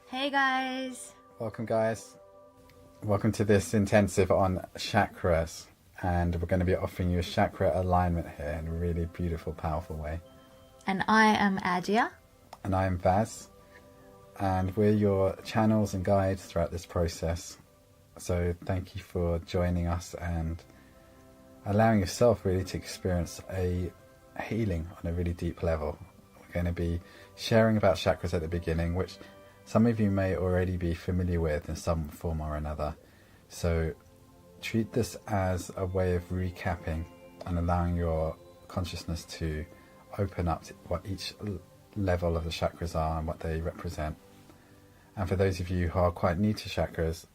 Hey guys! Welcome guys. Welcome to this intensive on chakras, and we're going to be offering you a chakra alignment here in a really beautiful, powerful way. And I am Adya. And I am Vaz, and we're your channels and guides throughout this process. So thank you for joining us and allowing yourself really to experience a healing on a really deep level. We're going to be sharing about chakras at the beginning, which some of you may already be familiar with in some form or another. So treat this as a way of recapping and allowing your consciousness to open up to what each level of the chakras are and what they represent. And for those of you who are quite new to chakras,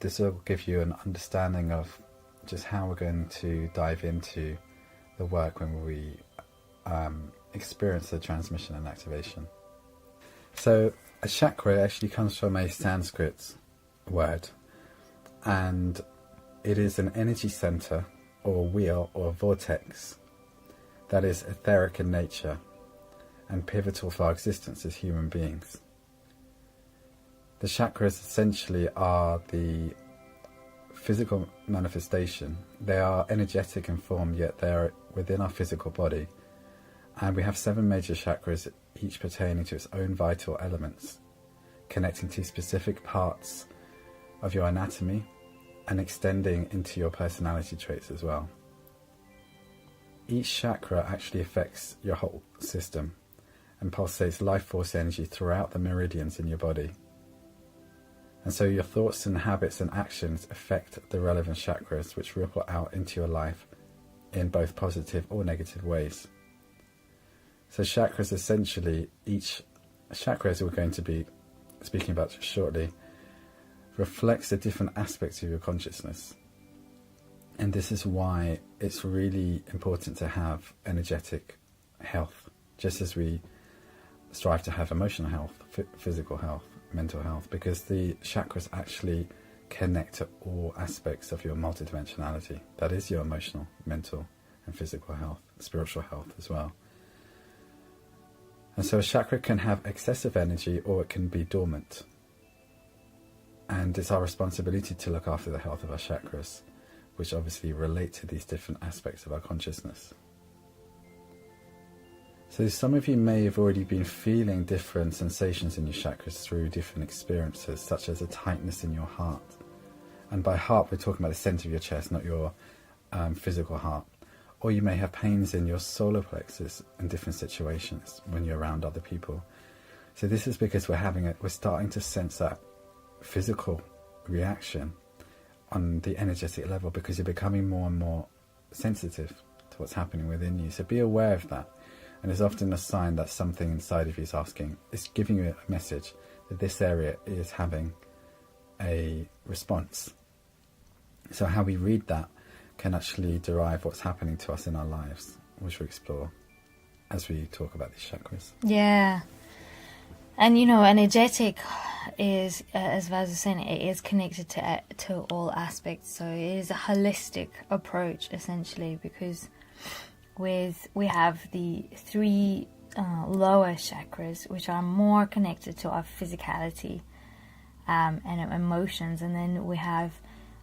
this will give you an understanding of just how we're going to dive into the work when we experience the transmission and activation. So a chakra actually comes from a Sanskrit word, and it is an energy center or wheel or vortex that is etheric in nature and pivotal for our existence as human beings. The chakras essentially are the physical manifestation. They are energetic in form, yet they are within our physical body. And we have 7 major chakras, each pertaining to its own vital elements, connecting to specific parts of your anatomy and extending into your personality traits as well. Each chakra actually affects your whole system and pulsates life force energy throughout the meridians in your body. And so your thoughts and habits and actions affect the relevant chakras, which ripple out into your life in both positive or negative ways. So chakras, essentially, each chakra, as we're going to be speaking about shortly, reflects the different aspects of your consciousness. And this is why it's really important to have energetic health, just as we strive to have emotional health, physical health, mental health, because the chakras actually connect to all aspects of your multidimensionality. That is your emotional, mental and physical health, spiritual health as well. And so a chakra can have excessive energy or it can be dormant. And it's our responsibility to look after the health of our chakras, which obviously relate to these different aspects of our consciousness. So some of you may have already been feeling different sensations in your chakras through different experiences, such as a tightness in your heart. And by heart, we're talking about the center of your chest, not your physical heart. Or you may have pains in your solar plexus in different situations when you're around other people. So this is because we're starting to sense that physical reaction on the energetic level, because you're becoming more and more sensitive to what's happening within you. So be aware of that. And it's often a sign that something inside of you is asking, it's giving you a message that this area is having a response. So how we read that can actually derive what's happening to us in our lives, which we'll explore as we talk about these chakras. Yeah. And energetic is, as Vaz was saying, it is connected to all aspects. So it is a holistic approach, essentially, because we have the 3 lower chakras, which are more connected to our physicality and emotions. And then we have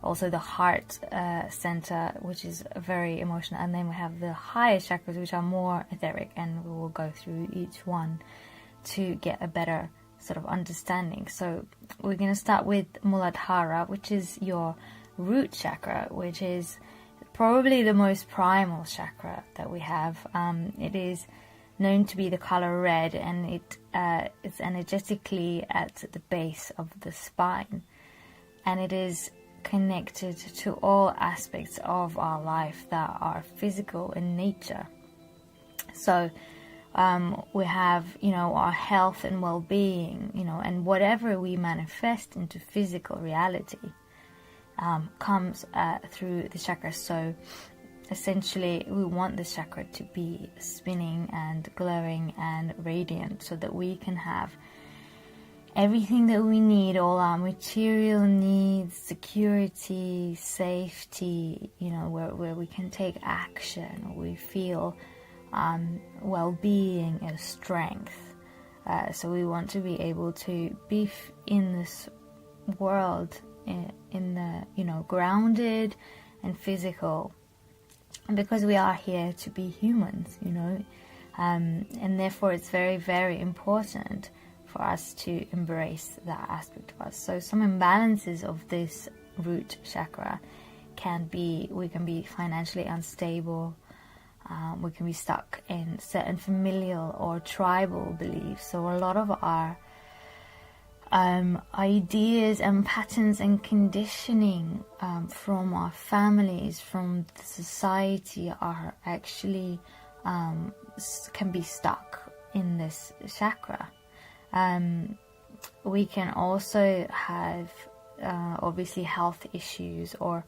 also the heart center, which is very emotional. And then we have the higher chakras, which are more etheric. And we will go through each one to get a better sort of understanding. So we're going to start with Muladhara, which is your root chakra, which is probably the most primal chakra that we have. It is known to be the color red, and it's energetically at the base of the spine. And it is connected to all aspects of our life that are physical in nature. So we have, our health and well-being, and whatever we manifest into physical reality comes through the chakras. So essentially, we want the chakra to be spinning and glowing and radiant, so that we can have everything that we need, all our material needs, security, safety, where we can take action, we feel well-being and strength. So we want to be able to be in this world in the, you know, grounded and physical, and because we are here to be humans, you know, and therefore it's very, very important for us to embrace that aspect of us. So some imbalances of this root chakra can be, we can be financially unstable, we can be stuck in certain familial or tribal beliefs. So a lot of our ideas and patterns and conditioning from our families, from the society, are actually can be stuck in this chakra. We can also have obviously health issues or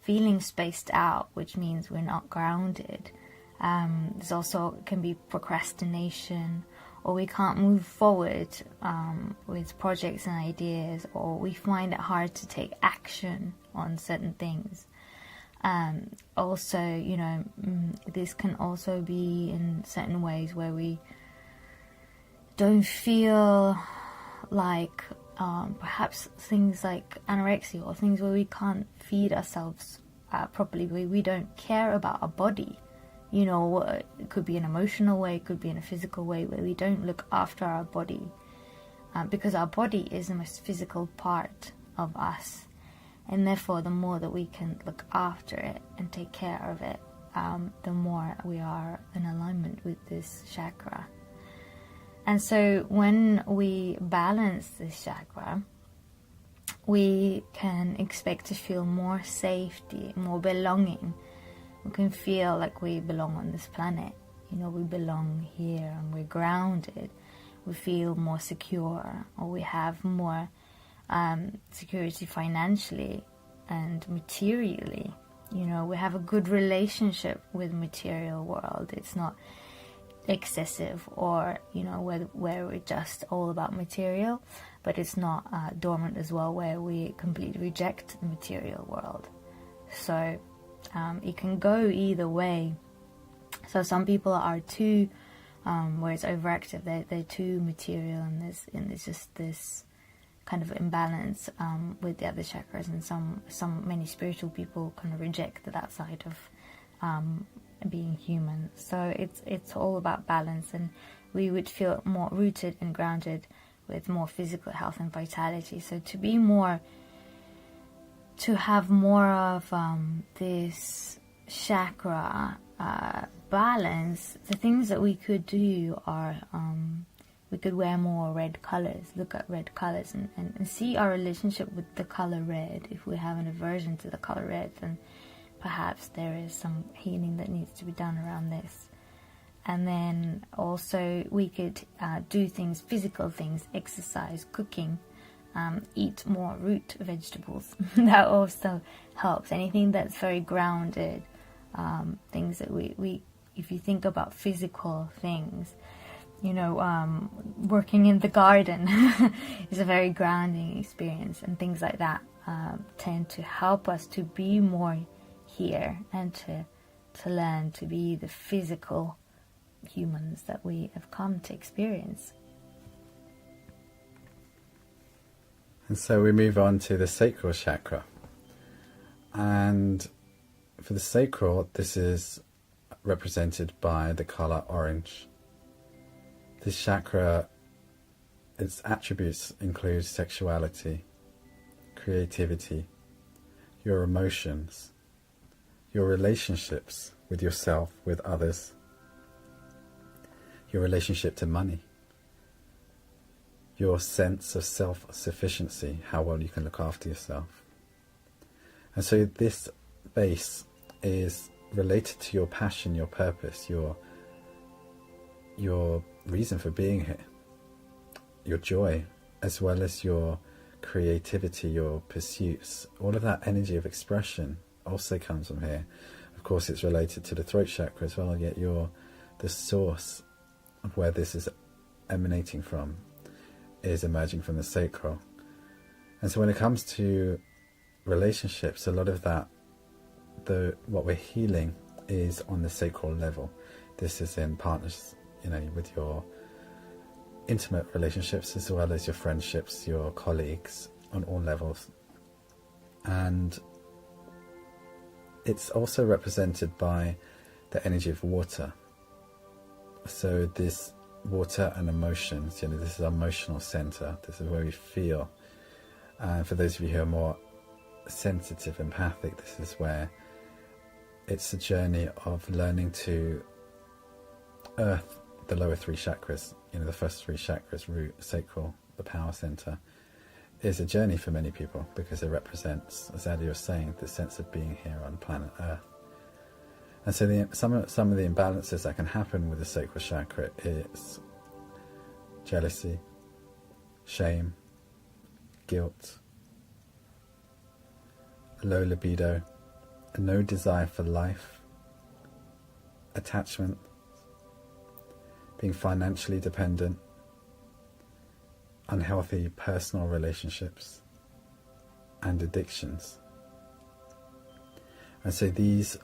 feeling spaced out, which means we're not grounded. There's also can be procrastination, or we can't move forward with projects and ideas, or we find it hard to take action on certain things. Also, you know, this can also be in certain ways where we don't feel like perhaps things like anorexia, or things where we can't feed ourselves properly, where we don't care about our body. You know, it could be an emotional way, it could be in a physical way, where we don't look after our body, because our body is the most physical part of us, and therefore the more that we can look after it and take care of it, the more we are in alignment with this chakra. And so when we balance this chakra, we can expect to feel more safety, more belonging. We can feel like we belong on this planet. You know, we belong here and we're grounded. We feel more secure, or we have more security financially and materially. You know, we have a good relationship with material world. It's not excessive, or, you know, where we're just all about material, but it's not dormant as well, where we completely reject the material world. So it can go either way. So some people are too, where it's overactive, they're too material, and there's just this kind of imbalance with the other chakras, and many spiritual people kind of reject that side of being human. So it's all about balance, and we would feel more rooted and grounded with more physical health and vitality. So to have more of this chakra balance, the things that we could do are we could wear more red colors, look at red colors, and see our relationship with the color red. If we have an aversion to the color red, then perhaps there is some healing that needs to be done around this. And then also we could do things, physical things, exercise, cooking, eat more root vegetables. That also helps. Anything that's very grounded, things that we if you think about physical things, you know, working in the garden is a very grounding experience, and things like that tend to help us to be more here and to learn to be the physical humans that we have come to experience. And so we move on to the sacral chakra. And for the sacral, this is represented by the color orange. This chakra, its attributes include sexuality, creativity, your emotions, your relationships with yourself, with others, your relationship to money, your sense of self-sufficiency, how well you can look after yourself. And so this base is related to your passion, your purpose, your reason for being here, your joy, as well as your creativity, your pursuits. All of that energy of expression also comes from here. Of course, it's related to the throat chakra as well, yet the source of where this is emanating from is emerging from the sacral. And so when it comes to relationships, a lot of that, what we're healing is on the sacral level. This is in partners, you know, with your intimate relationships as well as your friendships, your colleagues, on all levels. And it's also represented by the energy of water. So this water and emotions, this is our emotional center. This is where we feel. And for those of you who are more sensitive, empathic, this is where it's a journey of learning to earth the lower three chakras. The first three chakras, root, sacral, the power center, is a journey for many people because it represents, as Adya was saying, the sense of being here on planet Earth. And so some of the imbalances that can happen with the sacral chakra is jealousy, shame, guilt, low libido, no desire for life, attachment, being financially dependent, unhealthy personal relationships, and addictions. And so these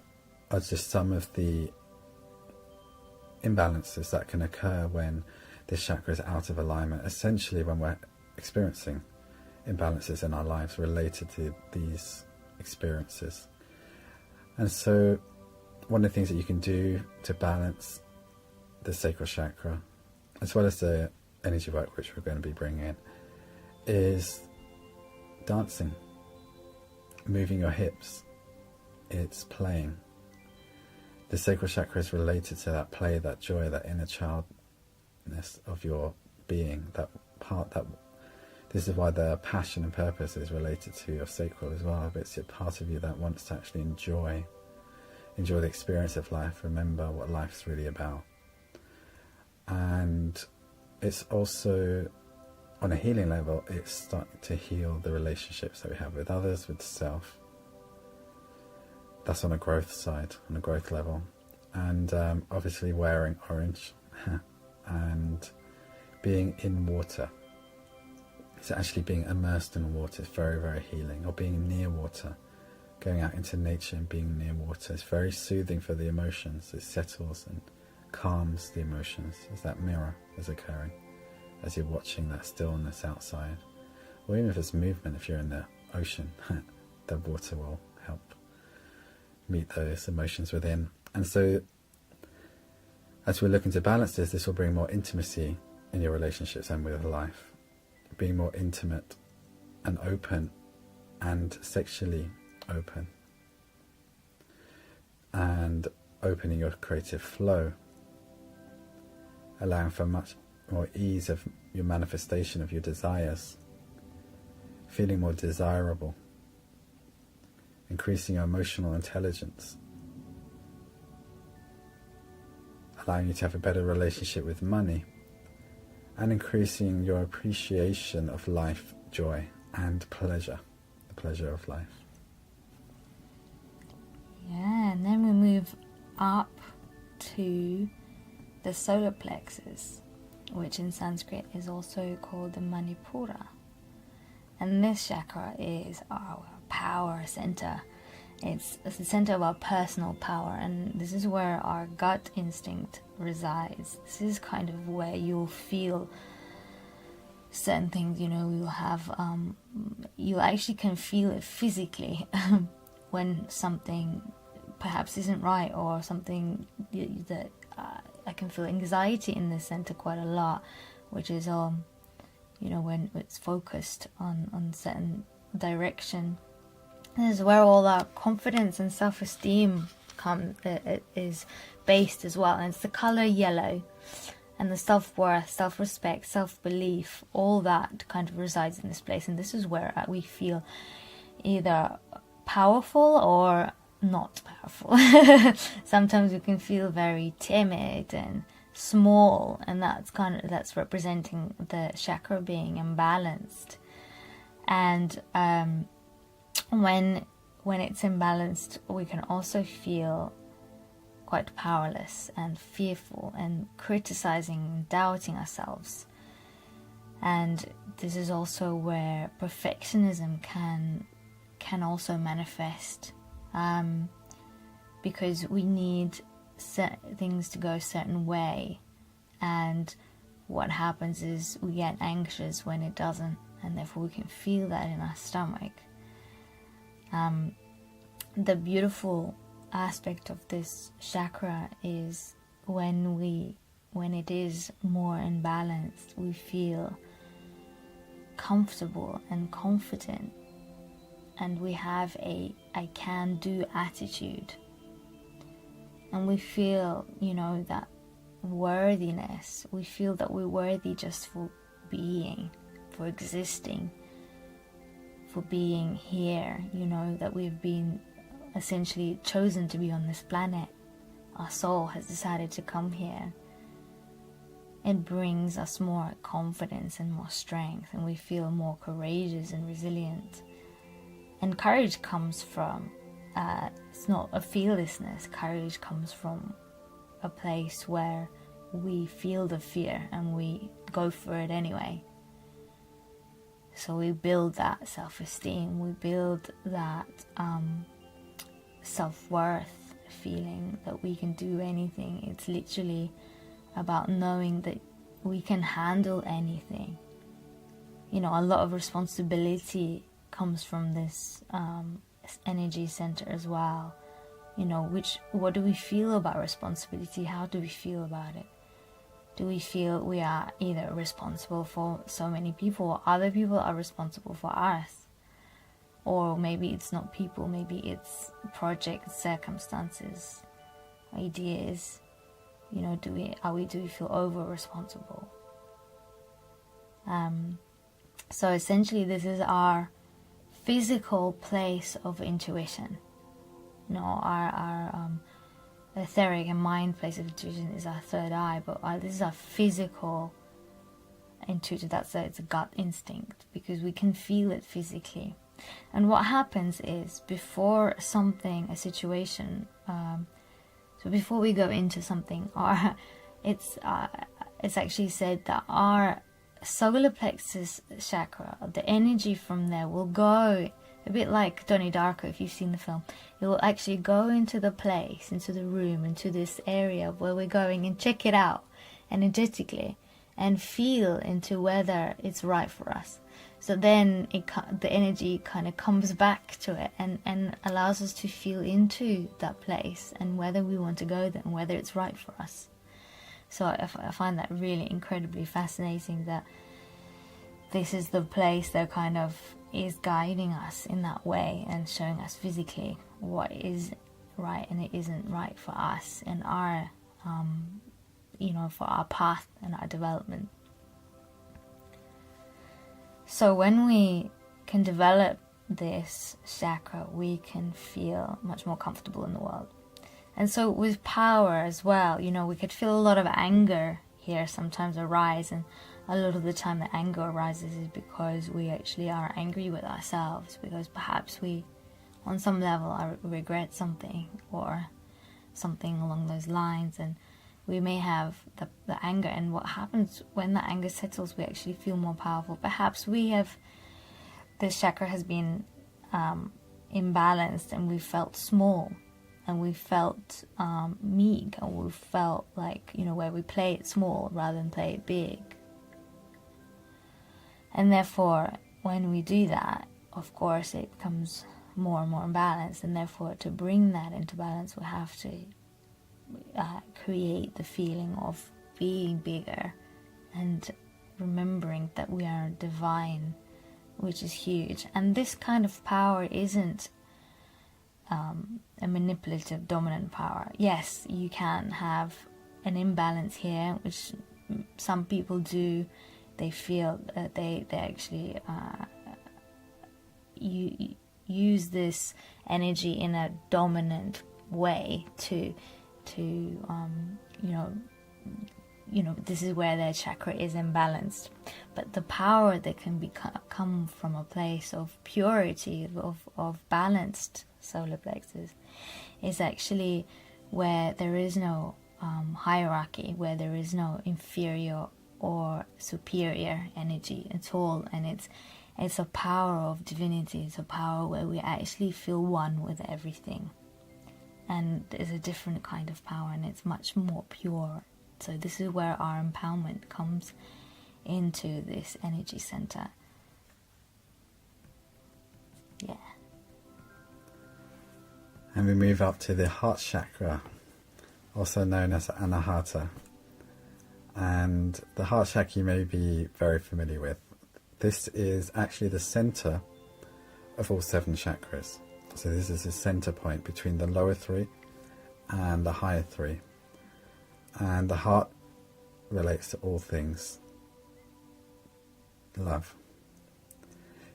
are just some of the imbalances that can occur when this chakra is out of alignment, essentially when we're experiencing imbalances in our lives related to these experiences. And so one of the things that you can do to balance the sacral chakra, as well as the energy work which we're going to be bringing in, is dancing, moving your hips. It's playing. The sacral chakra is related to that play, that joy, that inner childness of your being, that part that this is why the passion and purpose is related to your sacral as well. It's a part of you that wants to actually enjoy the experience of life, remember what life's really about. And it's also, on a healing level, it's starting to heal the relationships that we have with others, with self. That's on a growth side, on a growth level. And obviously wearing orange and being in water. It's actually being immersed in water is very, very healing. Or being near water, going out into nature and being near water is very soothing for the emotions. It settles and calms the emotions as that mirror is occurring, as you're watching that stillness outside. Or even if it's movement, if you're in the ocean, the water will help meet those emotions within. And so as we're looking to balance this will bring more intimacy in your relationships and with life. Being more intimate and open and sexually open. And opening your creative flow. Allowing for much more ease of your manifestation of your desires. Feeling more desirable. Increasing your emotional intelligence, allowing you to have a better relationship with money, and increasing your appreciation of life, joy, and pleasure, the pleasure of life. Yeah, and then we move up to the solar plexus, which in Sanskrit is also called the Manipura. And this chakra is our power center. It's the center of our personal power, and this is where our gut instinct resides. This is kind of where you'll feel certain things, you'll have, you actually can feel it physically when something perhaps isn't right, or something that I can feel anxiety in this center quite a lot, which is, when it's focused on certain direction. This is where all our confidence and self-esteem is based as well. And it's the color yellow, and the self-worth, self-respect, self-belief, all that kind of resides in this place. And this is where we feel either powerful or not powerful. Sometimes we can feel very timid and small, and that's representing the chakra being imbalanced. And when it's imbalanced, we can also feel quite powerless and fearful and criticizing and doubting ourselves. And this is also where perfectionism can also manifest, because we need things to go a certain way, and what happens is we get anxious when it doesn't, and therefore we can feel that in our stomach. The beautiful aspect of this chakra is when it is more imbalanced, we feel comfortable and confident, and we have a can-do attitude, and we feel, that worthiness. We feel that we're worthy just for being, for existing, for being here, that we've been essentially chosen to be on this planet. Our soul has decided to come here. It brings us more confidence and more strength, and we feel more courageous and resilient. And courage comes from, it's not a fearlessness. Courage comes from a place where we feel the fear and we go for it anyway. So we build that self-esteem, we build that self-worth feeling that we can do anything. It's literally about knowing that we can handle anything. A lot of responsibility comes from this energy center as well. What do we feel about responsibility? How do we feel about it? Do we feel we are either responsible for so many people, or other people are responsible for us? Or maybe it's not people, maybe it's projects, circumstances, ideas. Do we feel over responsible? So essentially, this is our physical place of intuition. Our etheric and mind place of intuition is our third eye, but this is our physical intuition. It's a gut instinct, because we can feel it physically. And what happens is, before a situation, so before we go into something, it's actually said that our solar plexus chakra, the energy from there will go, a bit like Donnie Darko, if you've seen the film. It will actually go into the place, into the room, into this area where we're going, and check it out energetically and feel into whether it's right for us. So then the energy kind of comes back to it and allows us to feel into that place and whether we want to go there and whether it's right for us. So I find that really incredibly fascinating, that this is the place that kind of is guiding us in that way and showing us physically what is right and it isn't right for us and our, for our path and our development. So when we can develop this chakra, we can feel much more comfortable in the world. And so with power as well, we could feel a lot of anger here sometimes arise, and a lot of the time the anger arises is because we actually are angry with ourselves, because perhaps we, on some level, regret something or something along those lines, and we may have the anger. And what happens when the anger settles, we actually feel more powerful. Perhaps this chakra has been imbalanced, and we felt small, and we felt meek, and we felt like, where we play it small rather than play it big. And therefore, when we do that, of course, it becomes more and more imbalanced, and therefore to bring that into balance, we have to create the feeling of being bigger and remembering that we are divine, which is huge. And this kind of power isn't a manipulative dominant power. Yes, you can have an imbalance here, which some people do. They feel that they actually use this energy in a dominant way to this is where their chakra is imbalanced. But the power that can come from a place of purity, of balanced solar plexus, is actually where there is no hierarchy, where there is no inferior or superior energy at all, and it's a power of divinity. It's a power where we actually feel one with everything, and it's a different kind of power, and it's much more pure So this is where our empowerment comes into this energy center. Yeah. And we move up to the heart chakra, also known as Anahata. And the heart chakra you may be very familiar with. This is actually the center of all 7 chakras. So this is the center point between the lower 3 and the higher 3. And the heart relates to all things love.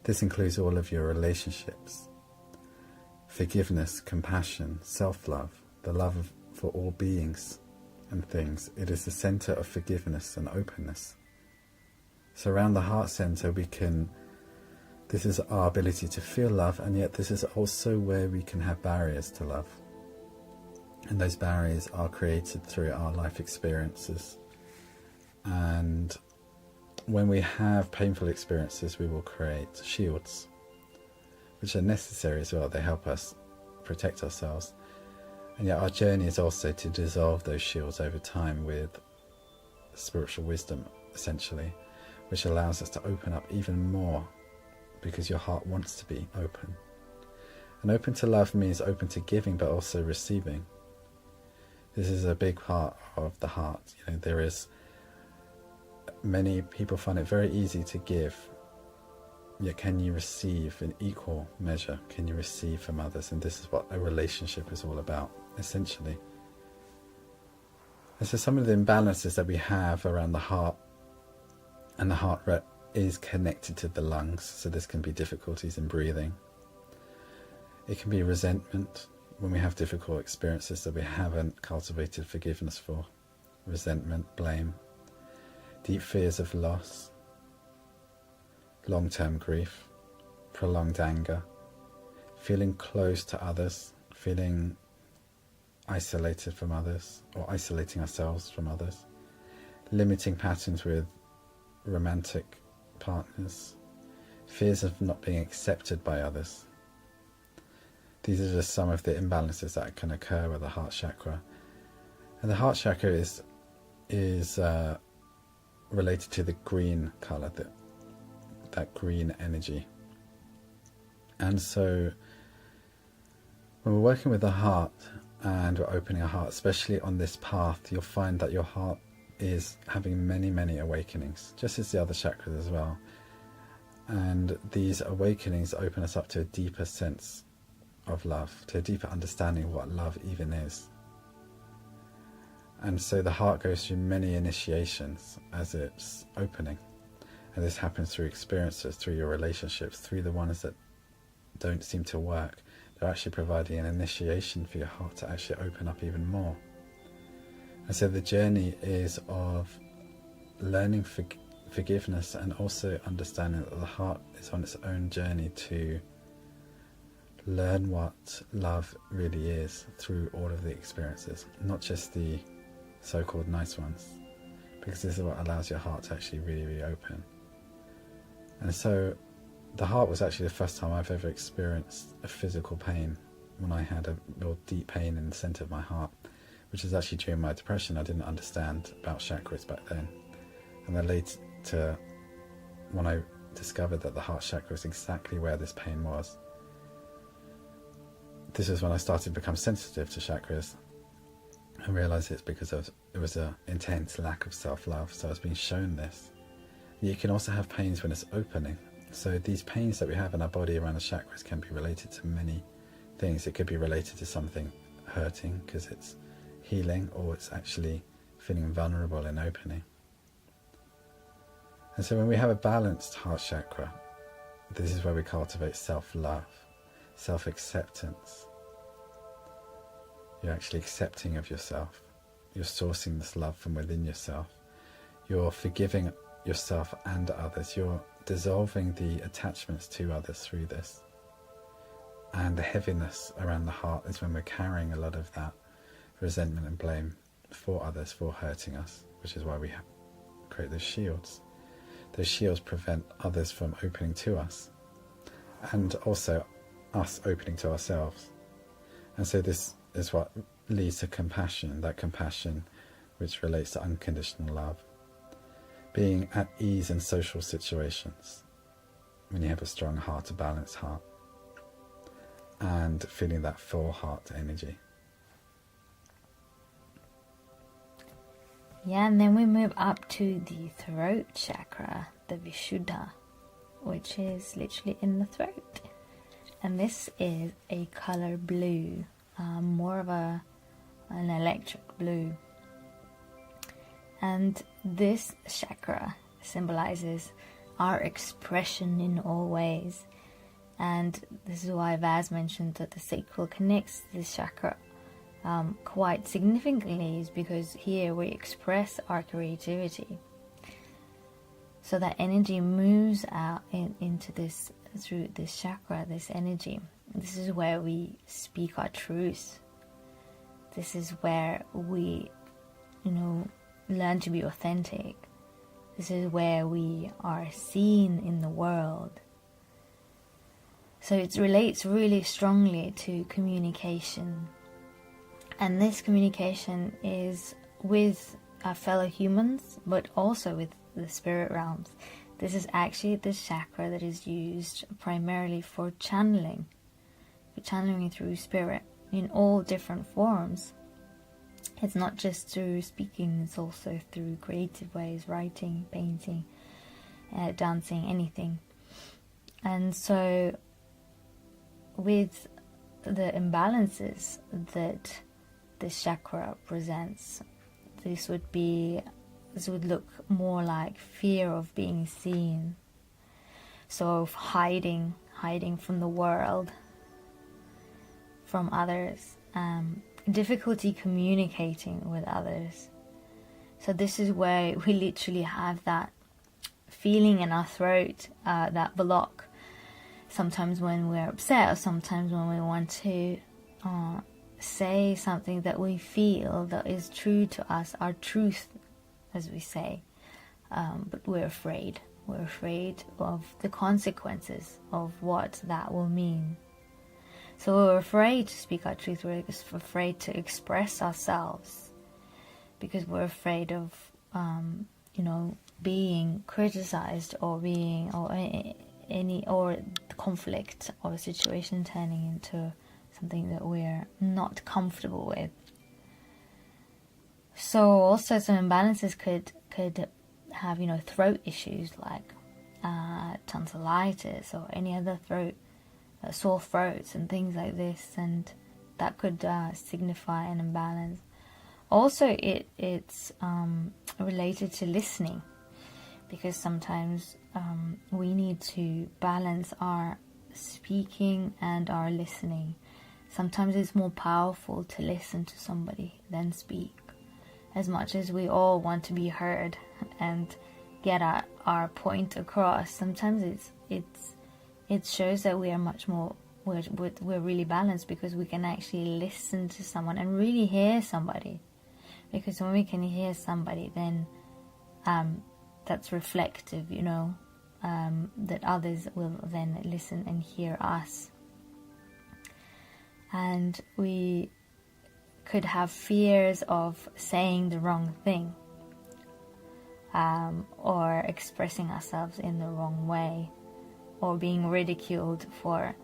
This includes all of your relationships, forgiveness, compassion, self-love, the love for all beings and things. It is the center of forgiveness and openness. So around the heart center this is our ability to feel love, and yet this is also where we can have barriers to love. And those barriers are created through our life experiences. And when we have painful experiences, we will create shields, which are necessary as well. They help us protect ourselves. And yet our journey is also to dissolve those shields over time with spiritual wisdom, essentially, which allows us to open up even more, because your heart wants to be open. And open to love means open to giving, but also receiving. This is a big part of the heart. Many people find it very easy to give, yet can you receive in equal measure? Can you receive from others? And this is what a relationship is all about, essentially. And so some of the imbalances that we have around the heart, and the heart is connected to the lungs, so this can be difficulties in breathing. It can be resentment, when we have difficult experiences that we haven't cultivated forgiveness for. Resentment, blame, deep fears of loss, long-term grief, prolonged anger, feeling close to others, feeling isolated from others, or isolating ourselves from others, limiting patterns with romantic partners, fears of not being accepted by others. These are just some of the imbalances that can occur with the heart chakra. And the heart chakra is related to the green colour, that green energy. And so when we're working with the heart and we're opening our heart, especially on this path, you'll find that your heart is having many, many awakenings, just as the other chakras as well. And these awakenings open us up to a deeper sense of love, to a deeper understanding of what love even is. And so the heart goes through many initiations as it's opening. And this happens through experiences, through your relationships, through the ones that don't seem to work. They're actually providing an initiation for your heart to actually open up even more. And so the journey is of learning forgiveness, and also understanding that the heart is on its own journey to learn what love really is through all of the experiences, not just the so-called nice ones, because this is what allows your heart to actually really, really open. And so the heart was actually the first time I've ever experienced a physical pain, when I had a real deep pain in the centre of my heart, which is actually during my depression. I didn't understand about chakras back then. And then later, when I discovered that the heart chakra was exactly where this pain was, this is when I started to become sensitive to chakras and realised it's because it was an intense lack of self-love. So I was being shown this. You can also have pains when it's opening. So these pains that we have in our body around the chakras can be related to many things. It could be related to something hurting because it's healing, or it's actually feeling vulnerable in opening. And so when we have a balanced heart chakra, this is where we cultivate self-love, self-acceptance. You're actually accepting of yourself. You're sourcing this love from within yourself. You're forgiving yourself and others. You're dissolving the attachments to others through this. And the heaviness around the heart is when we're carrying a lot of that resentment and blame for others, for hurting us, which is why we create those shields. Those shields prevent others from opening to us, and also us opening to ourselves. And so this is what leads to compassion. That compassion which relates to unconditional love. Being at ease in social situations, when you have a strong heart, a balanced heart, and feeling that full heart energy. Yeah, and then we move up to the throat chakra, the Vishuddha, which is literally in the throat. And this is a color blue, more of an electric blue. And this chakra symbolizes our expression in all ways. And this is why Vaz mentioned that the sacral connects this chakra quite significantly, is because here we express our creativity. So that energy moves out into this, through this chakra, this energy. This is where we speak our truth. This is where we, learn to be authentic. This is where we are seen in the world. So it relates really strongly to communication. And this communication is with our fellow humans, but also with the spirit realms. This is actually the chakra that is used primarily for channeling through spirit in all different forms. It's not just through speaking, it's also through creative ways, writing, painting, dancing, anything. And so with the imbalances that this chakra presents, this would look more like fear of being seen, so of hiding from the world, from others, difficulty communicating with others. So this is where we literally have that feeling in our throat, that block. Sometimes when we're upset, or sometimes when we want to say something that we feel that is true to us, our truth, as we say, but we're afraid. We're afraid of the consequences of what that will mean. So we're afraid to speak our truth. We're afraid to express ourselves because we're afraid of, being criticized or conflict or a situation turning into something that we're not comfortable with. So also some imbalances could have, throat issues like tonsillitis or any other throat, sore throats and things like this, and that could signify an imbalance. Also, it's related to listening, because sometimes we need to balance our speaking and our listening. Sometimes it's more powerful to listen to somebody than speak. As much as we all want to be heard and get our point across, sometimes it shows that we are much more, we're really balanced, because we can actually listen to someone and really hear somebody. Because when we can hear somebody, then that's reflective, that others will then listen and hear us. And we could have fears of saying the wrong thing, or expressing ourselves in the wrong way, or being ridiculed for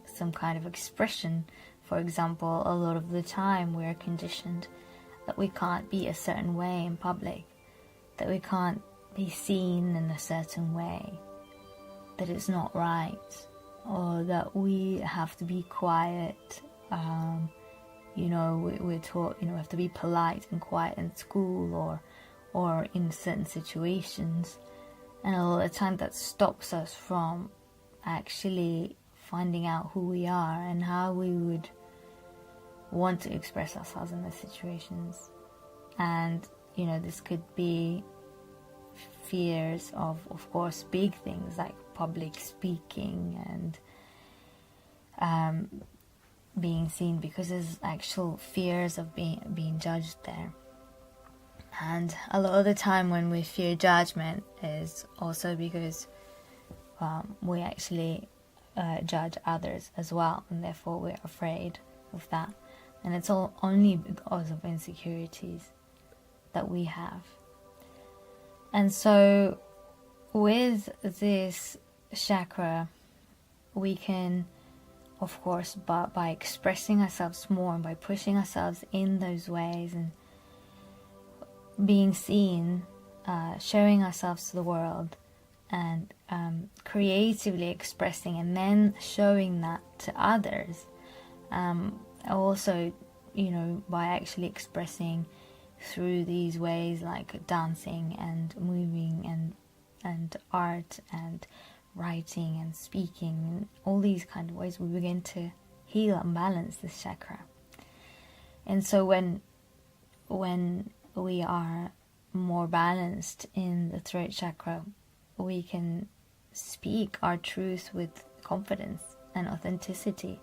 some kind of expression. For example, a lot of the time we're conditioned that we can't be a certain way in public, that we can't be seen in a certain way, that it's not right, or that we have to be quiet. We're taught, we have to be polite and quiet in school or in certain situations. And a lot of the time that stops us from actually finding out who we are and how we would want to express ourselves in those situations. And, this could be fears of course, big things like public speaking and being seen, because there's actual fears of being judged there. And a lot of the time when we fear judgment is also because we actually judge others as well, and therefore we're afraid of that. And it's all only because of insecurities. that we have. And so with this chakra, we can, of course, by expressing ourselves more and by pushing ourselves in those ways and being seen, showing ourselves to the world, and creatively expressing and then showing that to others. Also, by actually expressing through these ways like dancing and moving and art and writing and speaking and all these kind of ways, we begin to heal and balance this chakra. And so when we are more balanced in the throat chakra, we can speak our truth with confidence and authenticity.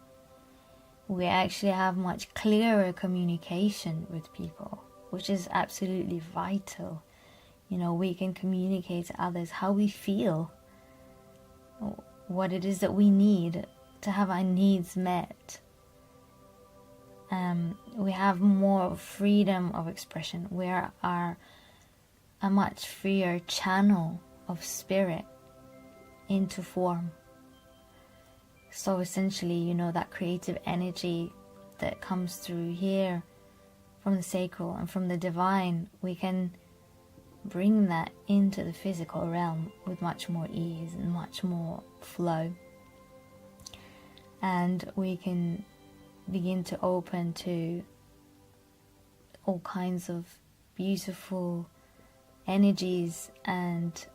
We actually have much clearer communication with people, which is absolutely vital. We can communicate to others how we feel, what it is that we need to have our needs met. We have more freedom of expression. We are a much freer channel of spirit into form. So essentially, that creative energy that comes through here from the sacral and from the divine, we can bring that into the physical realm with much more ease and much more flow. And we can begin to open to all kinds of beautiful energies and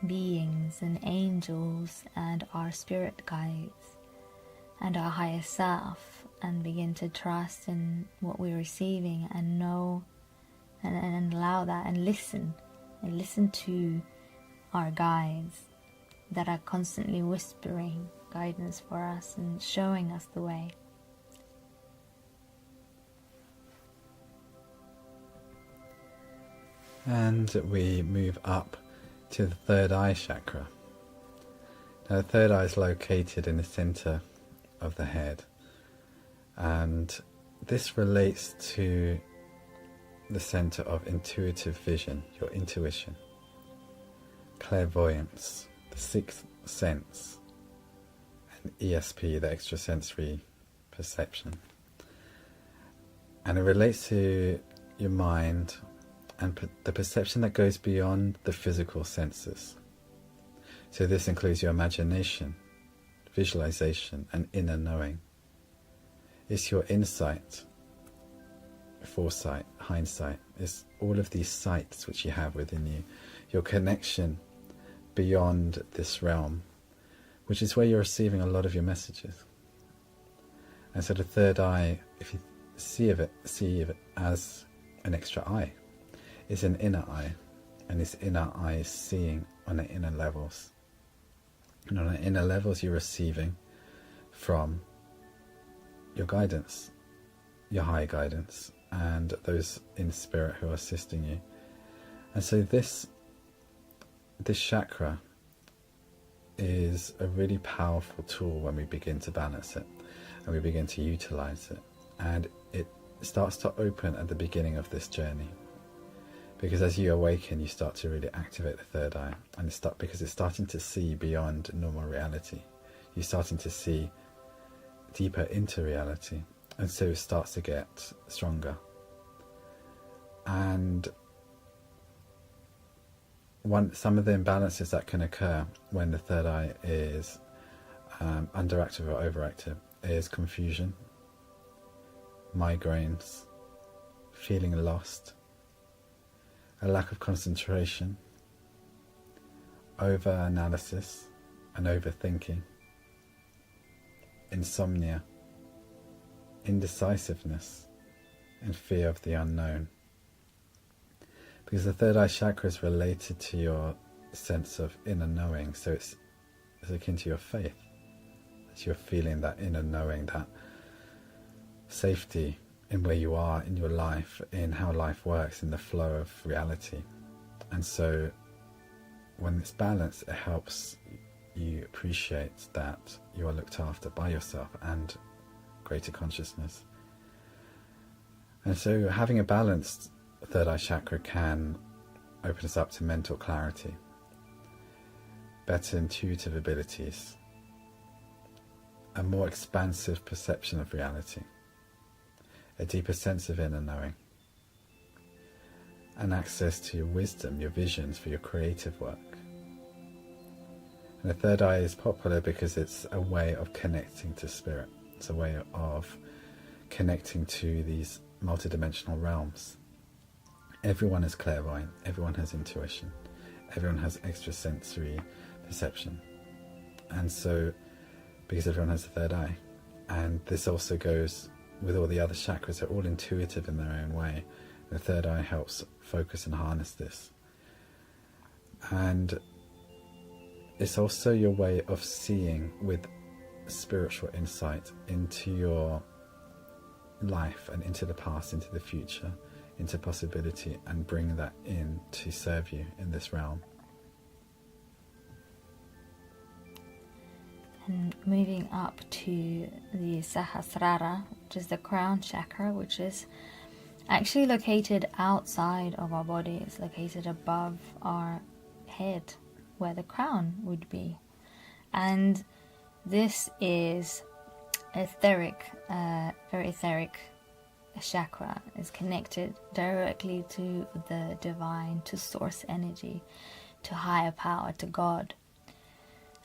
beings and angels and our spirit guides and our higher self, and begin to trust in what we're receiving and know and allow that, and listen to our guides that are constantly whispering guidance for us and showing us the way. And we move up to the third eye chakra. Now, the third eye is located in the center of the head, and this relates to the center of intuitive vision, your intuition, clairvoyance, the sixth sense, and ESP, the extrasensory perception. And it relates to your mind and the perception that goes beyond the physical senses. So this includes your imagination, visualization, and inner knowing. It's your insight, foresight, hindsight. It's all of these sights which you have within you. Your connection beyond this realm, which is where you're receiving a lot of your messages. And so the third eye, if you see it as an extra eye, it's an inner eye, and this inner eye is seeing on the inner levels. And on the inner levels, you're receiving from your guidance, your high guidance, and those in spirit who are assisting you. And so this chakra is a really powerful tool when we begin to balance it and we begin to utilize it. And it starts to open at the beginning of this journey. Because as you awaken, you start to really activate the third eye, and because it's starting to see beyond normal reality. You're starting to see deeper into reality, and so it starts to get stronger. And some of the imbalances that can occur when the third eye is underactive or overactive is confusion, migraines, feeling lost, a lack of concentration, over-analysis and overthinking, insomnia, indecisiveness, and fear of the unknown. Because the third eye chakra is related to your sense of inner knowing, so it's akin to your faith. As you're feeling that inner knowing, that safety in where you are in your life, in how life works, in the flow of reality. And so when it's balanced, it helps you appreciate that you are looked after by yourself and greater consciousness. And so having a balanced third eye chakra can open us up to mental clarity, better intuitive abilities, a more expansive perception of reality, a deeper sense of inner knowing, and access to your wisdom, your visions for your creative work. And the third eye is popular because it's a way of connecting to spirit. It's a way of connecting to these multidimensional realms. Everyone is clairvoyant, everyone has intuition, everyone has extrasensory perception. And so, because everyone has a third eye, and this also goes with all the other chakras, they're all intuitive in their own way. The third eye helps focus and harness this. And it's also your way of seeing with spiritual insight into your life and into the past, into the future, into possibility, and bring that in to serve you in this realm. And moving up to the Sahasrara, which is the crown chakra, which is actually located outside of our body. It's located above our head, where the crown would be. And this is etheric, very etheric chakra. Is connected directly to the divine, to source energy, to higher power, to God.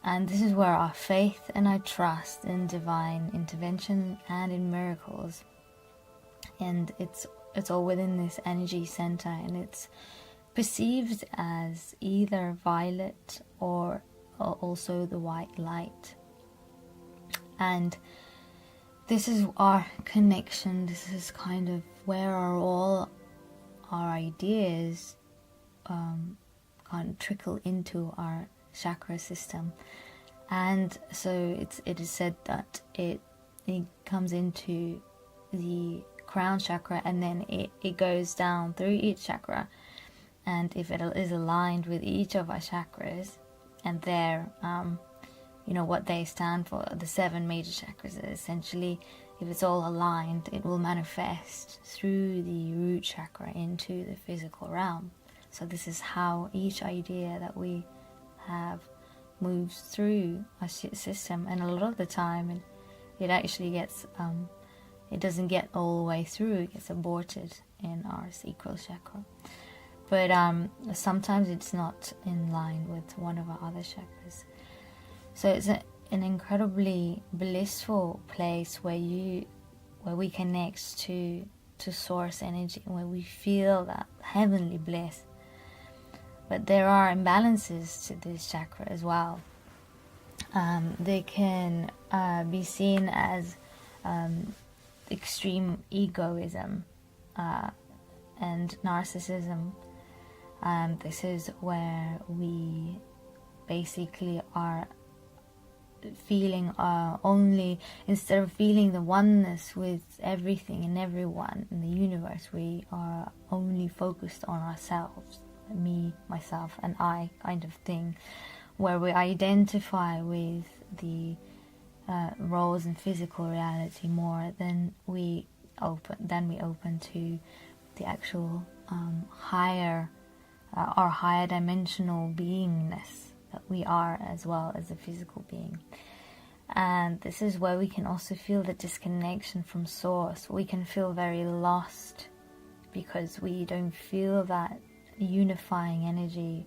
And this is where our faith and our trust in divine intervention and in miracles, and it's all within this energy center, and it's perceived as either violet or also the white light. And this is our connection. This is kind of where all our ideas kind of trickle into our chakra system. And so it is said that it comes into the crown chakra, and then it goes down through each chakra. And if it is aligned with each of our chakras, and their what they stand for, the 7 major chakras, essentially, if it's all aligned, it will manifest through the root chakra into the physical realm. So this is how each idea that we have moves through our system. And a lot of the time it actually gets it doesn't get all the way through, it gets aborted in our sacral chakra. But sometimes it's not in line with one of our other chakras. So it's an incredibly blissful place where we connect to source energy, where we feel that heavenly bliss. But there are imbalances to this chakra as well. They can be seen as extreme egoism and narcissism. This is where we basically are feeling only, instead of feeling the oneness with everything and everyone in the universe, we are only focused on ourselves, me, myself, and I kind of thing, where we identify with the roles in physical reality more than we open to the actual higher dimensional beingness that we are, as well as a physical being. And this is where we can also feel the disconnection from source. We can feel very lost because we don't feel that unifying energy.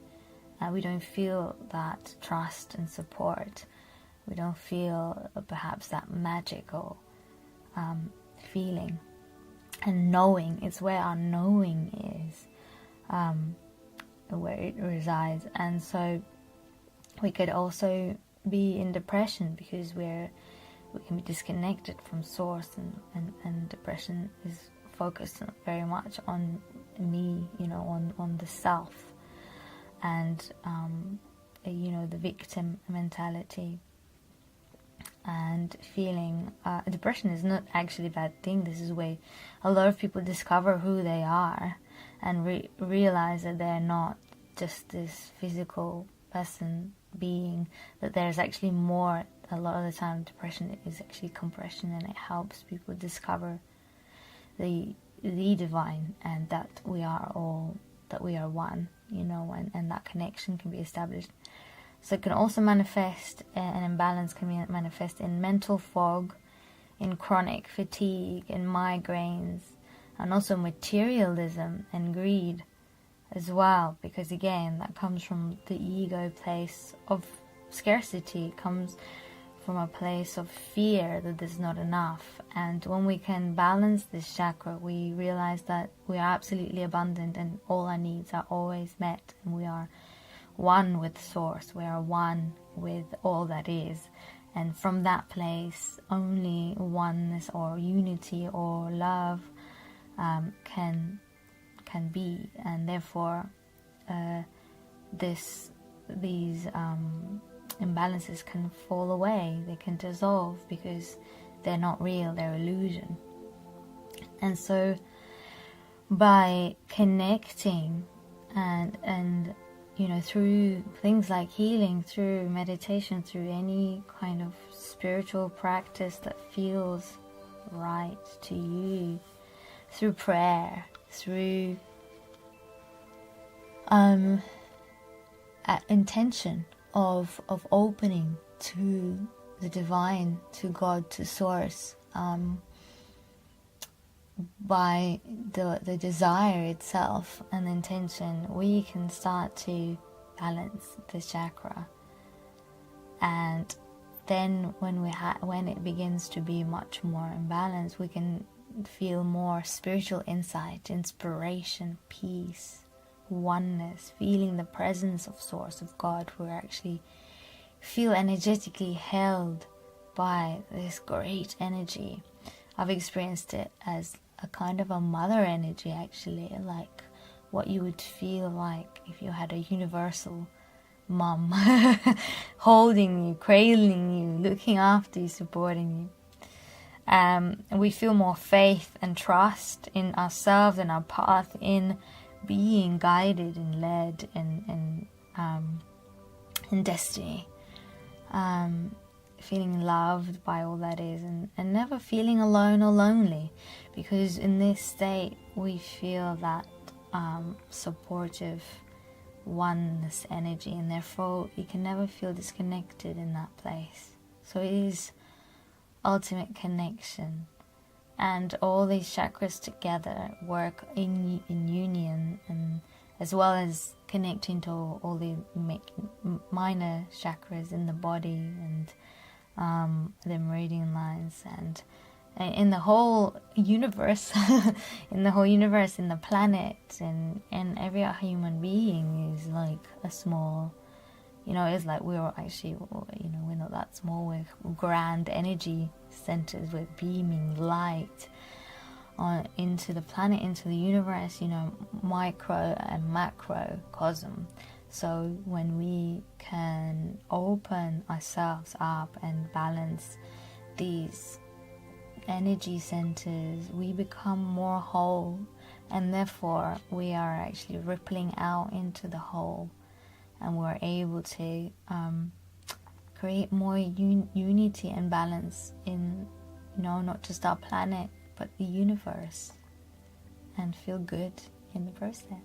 We don't feel that trust and support. We don't feel perhaps that magical feeling and knowing. It's where our knowing is, where it resides. And so we could also be in depression because we can be disconnected from source, and depression is focused very much on me, on the self, and the victim mentality. And feeling depression is not actually a bad thing. This is where a lot of people discover who they are and realize that they're not just this physical person being, that there's actually more. A lot of the time depression is actually compression, and it helps people discover the the divine, and that we are one, and that connection can be established. So it can also manifest, an imbalance can be manifest in mental fog, in chronic fatigue, in migraines, and also materialism and greed as well, because again, that comes from the ego place of scarcity. It comes from a place of fear that there's not enough. And when we can balance this chakra, we realize that we are absolutely abundant and all our needs are always met, and we are one with Source, we are one with all that is. And from that place, only oneness or unity or love can be, and therefore these imbalances can fall away, they can dissolve, because they're not real, they're illusion. And so by connecting and through things like healing, through meditation, through any kind of spiritual practice that feels right to you, through prayer, through intention of opening to the divine, to God, to Source, by the desire itself and the intention, we can start to balance the chakra. And then when it begins to be much more imbalanced, we can feel more spiritual insight, inspiration, peace, oneness, feeling the presence of Source, of God. We actually feel energetically held by this great energy. I've experienced it as a kind of a mother energy, actually, like what you would feel like if you had a universal mom holding you, cradling you, looking after you, supporting you. We feel more faith and trust in ourselves and our path, in being guided and led in destiny, feeling loved by all that is, and never feeling alone or lonely, because in this state we feel that supportive oneness energy, and therefore you can never feel disconnected in that place. So it is ultimate connection, and all these chakras together work in union, and as well as connecting to all the minor chakras in the body, and the meridian lines, and in the whole universe, in the planet, and every human being is like a small, it's like we're actually, we're not that small. We're grand energy centers with beaming light into the planet, into the universe, micro and macrocosm. So when we can open ourselves up and balance these energy centers, we become more whole, and therefore we are actually rippling out into the whole, and we're able to create more unity and balance in, not just our planet, but the universe, and feel good in the process.